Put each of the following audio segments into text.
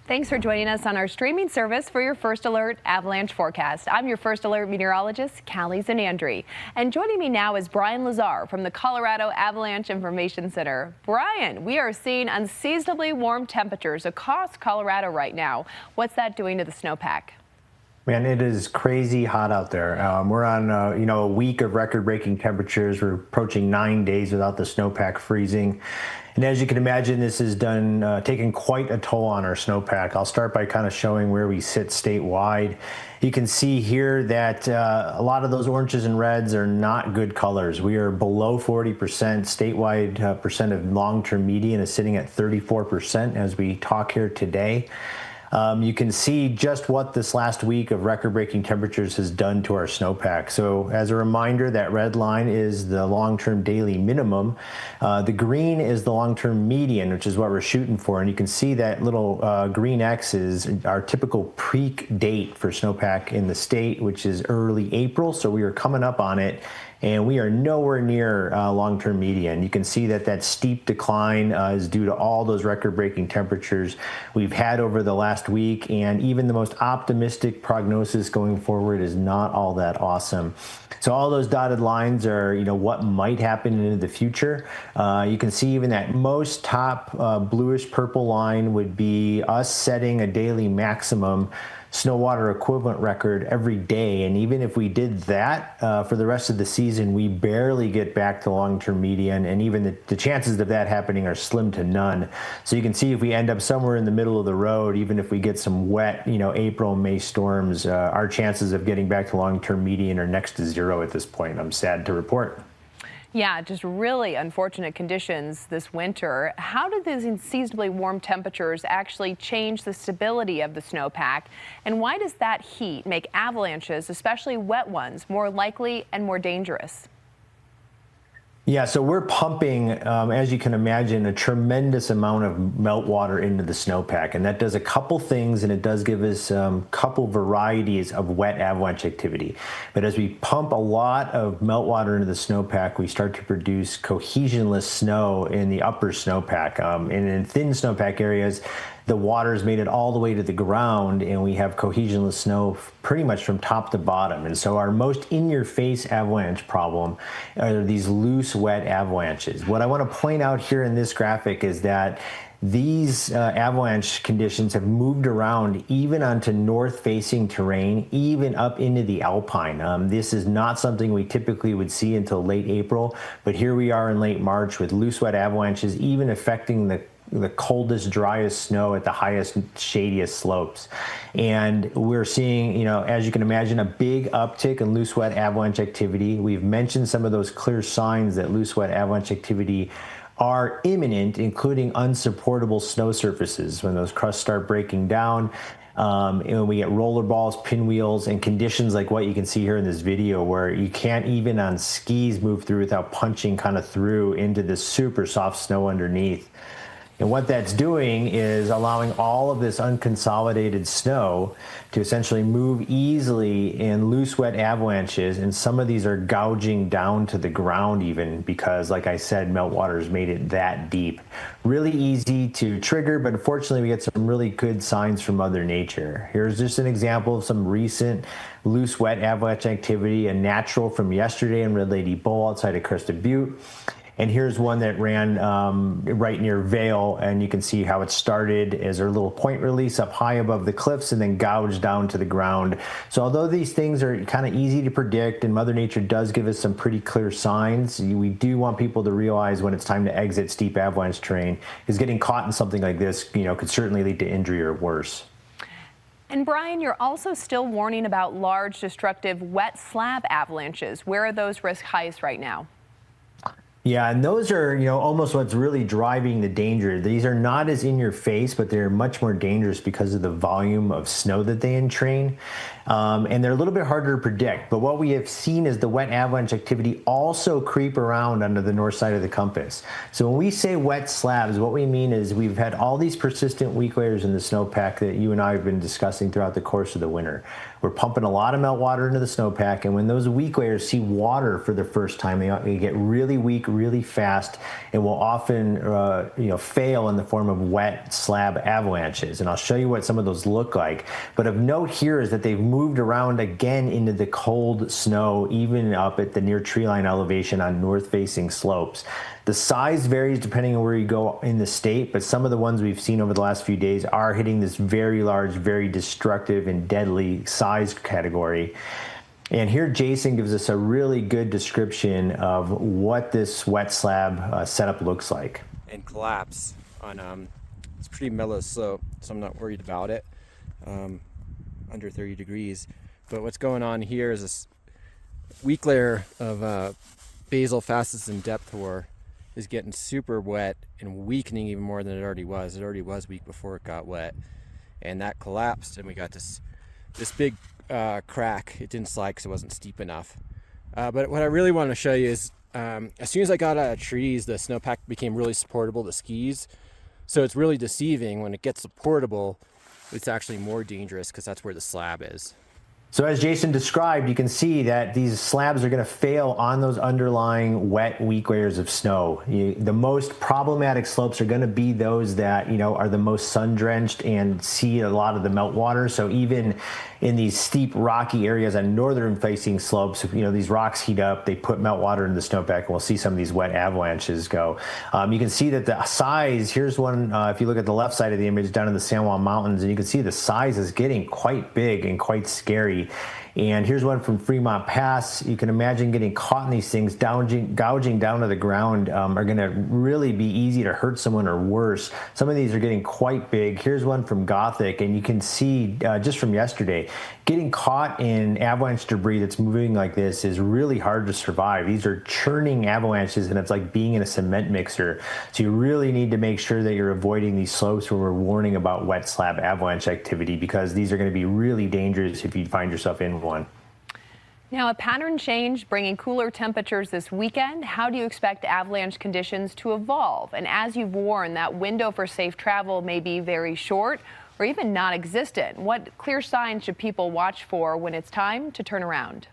Thanks for joining us on our streaming service for your First Alert Avalanche Forecast. I'm your First Alert meteorologist, Callie Zanandri. And joining me now is Brian Lazar from the Colorado Avalanche Information Center. Brian, we are seeing unseasonably warm temperatures across Colorado right now. What's that doing to the snowpack? Man, it is crazy hot out there. We're on, a week of record-breaking temperatures. We're approaching 9 days without the snowpack freezing. And as you can imagine, this has taken quite a toll on our snowpack. I'll start by kind of showing where we sit statewide. You can see here that a lot of those oranges and reds are not good colors. We are below 40%. Statewide percent of long-term median is sitting at 34% as we talk here today. You can see just what this last week of record-breaking temperatures has done to our snowpack. So as a reminder, that red line is the long-term daily minimum. The green is the long-term median, which is what we're shooting for. And you can see that little green X is our typical peak date for snowpack in the state, which is early April. So we are coming up on it, and we are nowhere near long-term median. You can see that that steep decline is due to all those record-breaking temperatures we've had over the last week, and even the most optimistic prognosis going forward is not all that awesome. So all those dotted lines are, what might happen into the future. You can see even that most top bluish purple line would be us setting a daily maximum snow water equivalent record every day. And even if we did that for the rest of the season, we barely get back to long-term median, and even the chances of that happening are slim to none. So you can see if we end up somewhere in the middle of the road, even if we get some wet, April, May storms, our chances of getting back to long-term median are next to zero at this point, I'm sad to report. Yeah, just really unfortunate conditions this winter. How do these unseasonably warm temperatures actually change the stability of the snowpack? And why does that heat make avalanches, especially wet ones, more likely and more dangerous? Yeah, so we're pumping, as you can imagine, a tremendous amount of meltwater into the snowpack, and that does a couple things, and it does give us a couple varieties of wet avalanche activity. But as we pump a lot of meltwater into the snowpack, we start to produce cohesionless snow in the upper snowpack. And in thin snowpack areas, the water's made it all the way to the ground, and we have cohesionless snow pretty much from top to bottom. And so our most in-your-face avalanche problem are these loose, wet avalanches. What I want to point out here in this graphic is that these avalanche conditions have moved around even onto north-facing terrain, even up into the alpine. This is not something we typically would see until late April, but here we are in late March with loose, wet avalanches even affecting the coldest, driest snow at the highest, shadiest slopes. And we're seeing, as you can imagine, a big uptick in loose, wet avalanche activity. We've mentioned some of those clear signs that loose, wet avalanche activity are imminent, including unsupportable snow surfaces when those crusts start breaking down. And we get roller balls, pinwheels, and conditions like what you can see here in this video, where you can't even on skis move through without punching kind of through into this super soft snow underneath. And what that's doing is allowing all of this unconsolidated snow to essentially move easily in loose, wet avalanches. And some of these are gouging down to the ground even because, like I said, meltwater has made it that deep. Really easy to trigger, but unfortunately we get some really good signs from Mother Nature. Here's just an example of some recent loose, wet avalanche activity, a natural from yesterday in Red Lady Bowl outside of Crested Butte. And here's one that ran right near Vail, and you can see how it started as a little point release up high above the cliffs and then gouged down to the ground. So although these things are kind of easy to predict and Mother Nature does give us some pretty clear signs, we do want people to realize when it's time to exit steep avalanche terrain, because getting caught in something like this, could certainly lead to injury or worse. And Brian, you're also still warning about large, destructive, wet slab avalanches. Where are those risks highest right now? Yeah, and those are, almost what's really driving the danger. These are not as in your face, but they're much more dangerous because of the volume of snow that they entrain. And they're a little bit harder to predict. But what we have seen is the wet avalanche activity also creep around under the north side of the compass. So when we say wet slabs, what we mean is we've had all these persistent weak layers in the snowpack that you and I have been discussing throughout the course of the winter. We're pumping a lot of meltwater into the snowpack, and when those weak layers see water for the first time, they get really weak, really fast and will often fail in the form of wet slab avalanches. And I'll show you what some of those look like. But of note here is that they've moved around again into the cold snow, even up at the near tree line elevation on north-facing slopes. The size varies depending on where you go in the state, but some of the ones we've seen over the last few days are hitting this very large, very destructive and deadly size category. And here Jason gives us a really good description of what this wet slab setup looks like. And collapse on, it's pretty mellow slope, so I'm not worried about it, under 30 degrees. But what's going on here is this weak layer of basal fastest and depth hoar is getting super wet and weakening even more than it already was. It already was weak before it got wet, and that collapsed, and we got this big crack. It didn't slide because it wasn't steep enough. But what I really want to show you is as soon as I got out of trees, the snowpack became really supportable to skis. So it's really deceiving. When it gets supportable, it's actually more dangerous because that's where the slab is. So as Jason described, you can see that these slabs are going to fail on those underlying wet, weak layers of snow. The most problematic slopes are going to be those that, are the most sun-drenched and see a lot of the meltwater. So even in these steep, rocky areas on northern-facing slopes, these rocks heat up, they put meltwater in the snowpack, and we'll see some of these wet avalanches go. You can see that the size, here's one, if you look at the left side of the image down in the San Juan Mountains, and you can see the size is getting quite big and quite scary. And here's one from Fremont Pass. You can imagine getting caught in these things, gouging down to the ground are going to really be easy to hurt someone or worse. Some of these are getting quite big. Here's one from Gothic, and you can see just from yesterday, getting caught in avalanche debris that's moving like this is really hard to survive. These are churning avalanches, and it's like being in a cement mixer. So you really need to make sure that you're avoiding these slopes where we're warning about wet slab avalanche activity, because these are going to be really dangerous if you find yourself in one. Now, a pattern change bringing cooler temperatures this weekend. How do you expect avalanche conditions to evolve? And as you've warned, that window for safe travel may be very short or even non-existent. What clear signs should people watch for when it's time to turn around?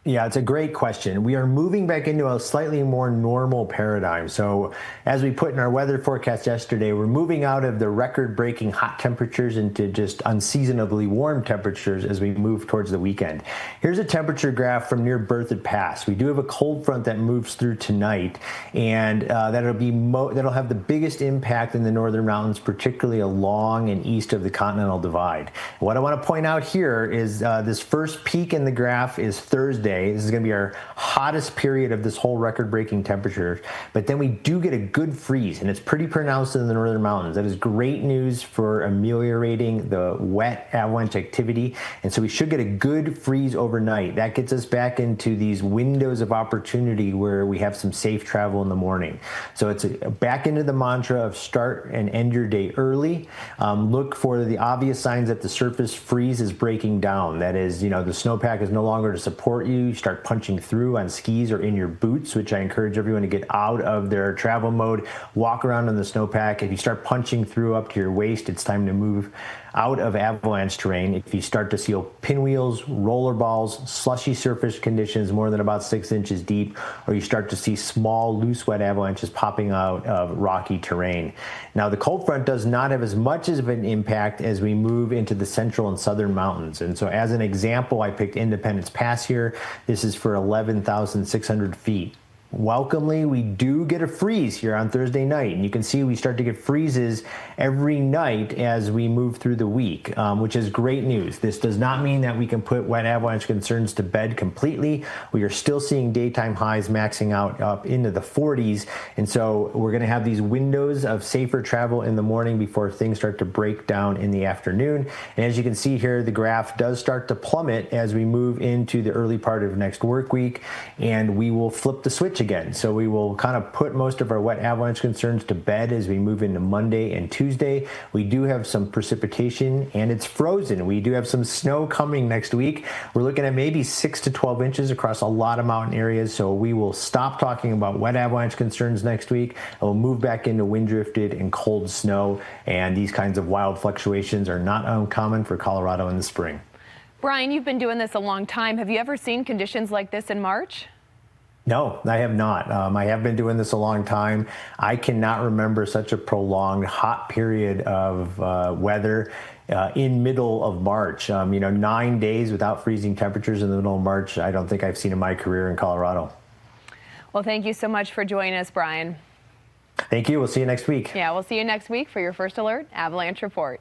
Yeah, it's a great question. We are moving back into a slightly more normal paradigm. So as we put in our weather forecast yesterday, we're moving out of the record-breaking hot temperatures into just unseasonably warm temperatures as we move towards the weekend. Here's a temperature graph from near Berthoud Pass. We do have a cold front that moves through tonight, and that'll have the biggest impact in the northern mountains, particularly along and east of the Continental Divide. What I want to point out here is this first peak in the graph is Thursday. This is going to be our hottest period of this whole record-breaking temperature. But then we do get a good freeze, and it's pretty pronounced in the northern mountains. That is great news for ameliorating the wet avalanche activity. And so we should get a good freeze overnight. That gets us back into these windows of opportunity where we have some safe travel in the morning. So it's back into the mantra of start and end your day early. Look for the obvious signs that the surface freeze is breaking down. That is, the snowpack is no longer to support you. You start punching through on skis or in your boots, which I encourage everyone to get out of their travel mode, walk around in the snowpack. If you start punching through up to your waist, it's time to move out of avalanche terrain. If you start to see pinwheels, roller balls, slushy surface conditions more than about 6 inches deep, or you start to see small, loose, wet avalanches popping out of rocky terrain. Now, the cold front does not have as much of an impact as we move into the central and southern mountains. And so as an example, I picked Independence Pass here. This is for 11,600 feet. Welcomely, we do get a freeze here on Thursday night, and you can see we start to get freezes every night as we move through the week, which is great news. This does not mean that we can put wet avalanche concerns to bed completely. We are still seeing daytime highs maxing out up into the 40s, and so we're going to have these windows of safer travel in the morning before things start to break down in the afternoon. And as you can see here, the graph does start to plummet as we move into the early part of next work week, and we will flip the switch again. So we will kind of put most of our wet avalanche concerns to bed as we move into Monday and Tuesday. We do have some precipitation, and it's frozen. We do have some snow coming next week. We're looking at maybe 6 to 12 inches across a lot of mountain areas. So we will stop talking about wet avalanche concerns next week, and we'll move back into wind drifted and cold snow. And these kinds of wild fluctuations are not uncommon for Colorado in the spring. Brian, you've been doing this a long time. Have you ever seen conditions like this in March? No, I have not. I have been doing this a long time. I cannot remember such a prolonged hot period of weather in middle of March. 9 days without freezing temperatures in the middle of March, I don't think I've seen in my career in Colorado. Well, thank you so much for joining us, Brian. Thank you. We'll see you next week. Yeah, we'll see you next week for your First Alert Avalanche Report.